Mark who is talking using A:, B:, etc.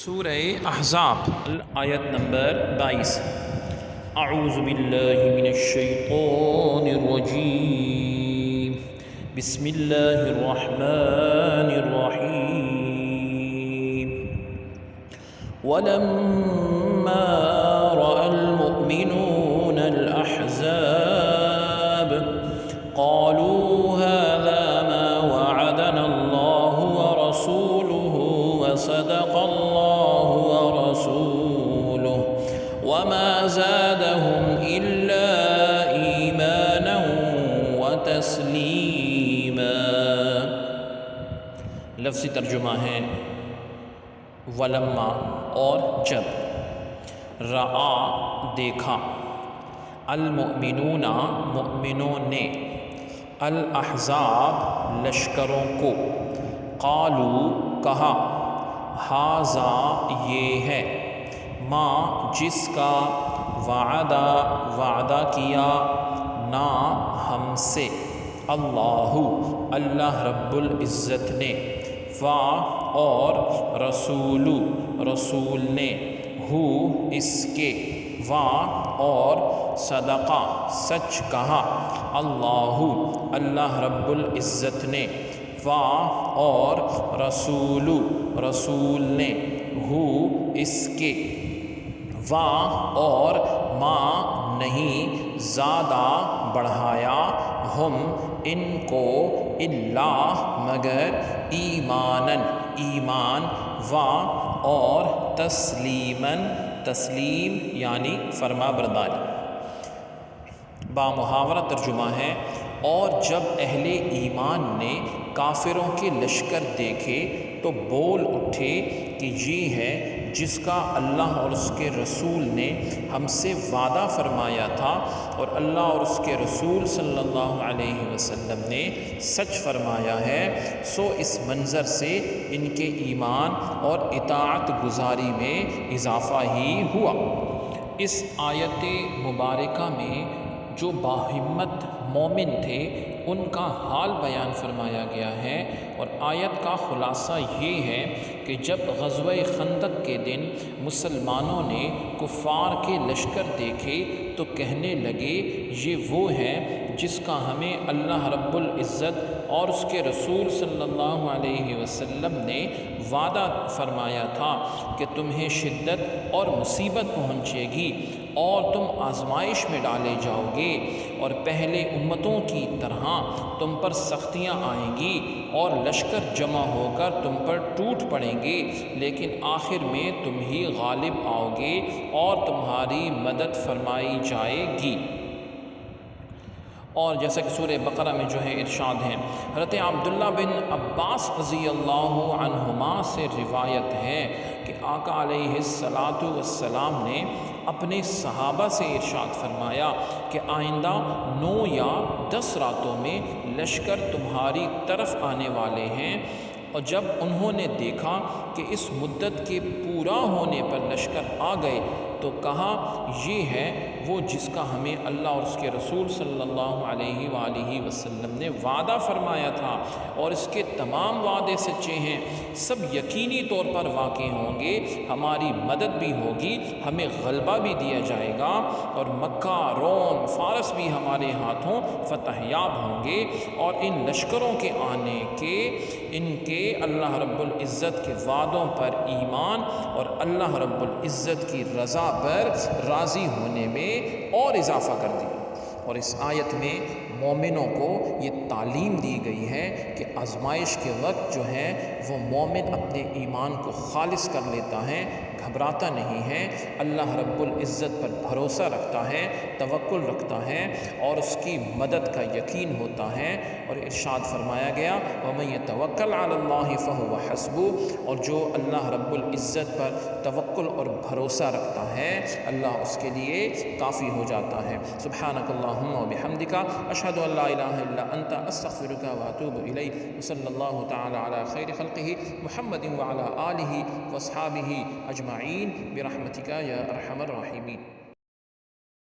A: سورہ احزاب آیت نمبر 22۔ اعوذ باللہ من الشیطان الرجیم، بسم اللہ الرحمن الرحیم۔ وَلَمَّا رَأَى الْمُؤْمِنُونَ الْأَحْزَابَ قَالُوا هَذَا مَا وَعَدَنَا اللَّهُ وَرَسُولُهُ وَصَدَقَ اللَّهُ وَرَسُولُهُ وَمَا زَادَهُمْ إِلَّا إِيمَانًا وَتَسْلِيمًا۔ لفظی ترجمہ ہے ولما اور جب، رآ دیکھا، المؤمنون مؤمنوں نے، الاحزاب لشکروں کو، قالو کہا، ھذا یہ ہے، ما جس کا، وعدہ کیا، نا ہم سے، اللہ رب العزت نے، اور رسول نے، اس کے، اور صدقہ سچ کہا، اللہ رب العزت نے، اور رسول نے، اس کے، اور ما نہیں زیادہ بڑھایا، ہم ان کو، اللہ مگر، ایمان، اور تسلیم یعنی فرما برداری۔ بامحاورہ ترجمہ ہے، اور جب اہل ایمان نے کافروں کے لشکر دیکھے تو بول اٹھے کہ یہ ہے جس کا اللہ اور اس کے رسول نے ہم سے وعدہ فرمایا تھا، اور اللہ اور اس کے رسول صلی اللہ علیہ وسلم نے سچ فرمایا ہے، سو اس منظر سے ان کے ایمان اور اطاعت گزاری میں اضافہ ہی ہوا۔ اس آیت مبارکہ میں جو باہمت مومن تھے ان کا حال بیان فرمایا گیا ہے، اور آیت کا خلاصہ یہ ہے کہ جب غزوہ خندق کے دن مسلمانوں نے کفار کے لشکر دیکھے تو کہنے لگے یہ وہ ہے جس کا ہمیں اللہ رب العزت اور اس کے رسول صلی اللہ علیہ وسلم نے وعدہ فرمایا تھا کہ تمہیں شدت اور مصیبت پہنچے گی اور تم آزمائش میں ڈالے جاؤ گے، اور پہلے امتوں کی طرح تم پر سختیاں آئیں گی اور لشکر جمع ہو کر تم پر ٹوٹ پڑیں گے، لیکن آخر میں تم ہی غالب آؤ گے اور تمہاری مدد فرمائی جائے گی۔ اور جیسا کہ سورہ بقرہ میں جو ہے ارشاد ہے، حضرت عبداللہ بن عباس رضی اللہ عنہما سے روایت ہے کہ آقا علیہ السلام نے اپنے صحابہ سے ارشاد فرمایا کہ آئندہ 9 یا 10 راتوں میں لشکر تمہاری طرف آنے والے ہیں، اور جب انہوں نے دیکھا کہ اس مدت کے پورا ہونے پر لشکر آ گئے تو کہا یہ ہے وہ جس کا ہمیں اللہ اور اس کے رسول صلی اللہ علیہ وآلہ وسلم نے وعدہ فرمایا تھا، اور اس کے تمام وعدے سچے ہیں، سب یقینی طور پر واقع ہوں گے، ہماری مدد بھی ہوگی، ہمیں غلبہ بھی دیا جائے گا، اور مکہ، روم، فارس بھی ہمارے ہاتھوں فتح یاب ہوں گے، اور ان لشکروں کے آنے کے، ان کے اللہ رب العزت کے وعدوں پر ایمان اور اللہ رب العزت کی رضا پر راضی ہونے میں اور اضافہ کر دیا۔ اور اس آیت میں مومنوں کو یہ تعلیم دی گئی ہے کہ آزمائش کے وقت جو ہے وہ مومن اپنے ایمان کو خالص کر لیتا ہے، گھبراتا نہیں ہے، اللہ رب العزت پر بھروسہ رکھتا ہے، توکل رکھتا ہے، اور اس کی مدد کا یقین ہوتا ہے، اور ارشاد فرمایا گیا وَمَن يَتَوَكَّلْ عَلَى اللَّهِ فَهُوَ حَسْبُهُ، اور جو اللہ رب العزت پر توکل اور بھروسہ رکھتا ہے اللہ اس کے لیے کافی ہو جاتا ہے۔ سبحانک اللہم وبحمدک، اشہد ان لا الہ الا انت، استغفرک واتوب الیک، وصلی اللہ تعالی علی خیر خلقہ محمد وعلی آلہ واصحابہ اجمعین برحمتک یا ارحم الراحمین۔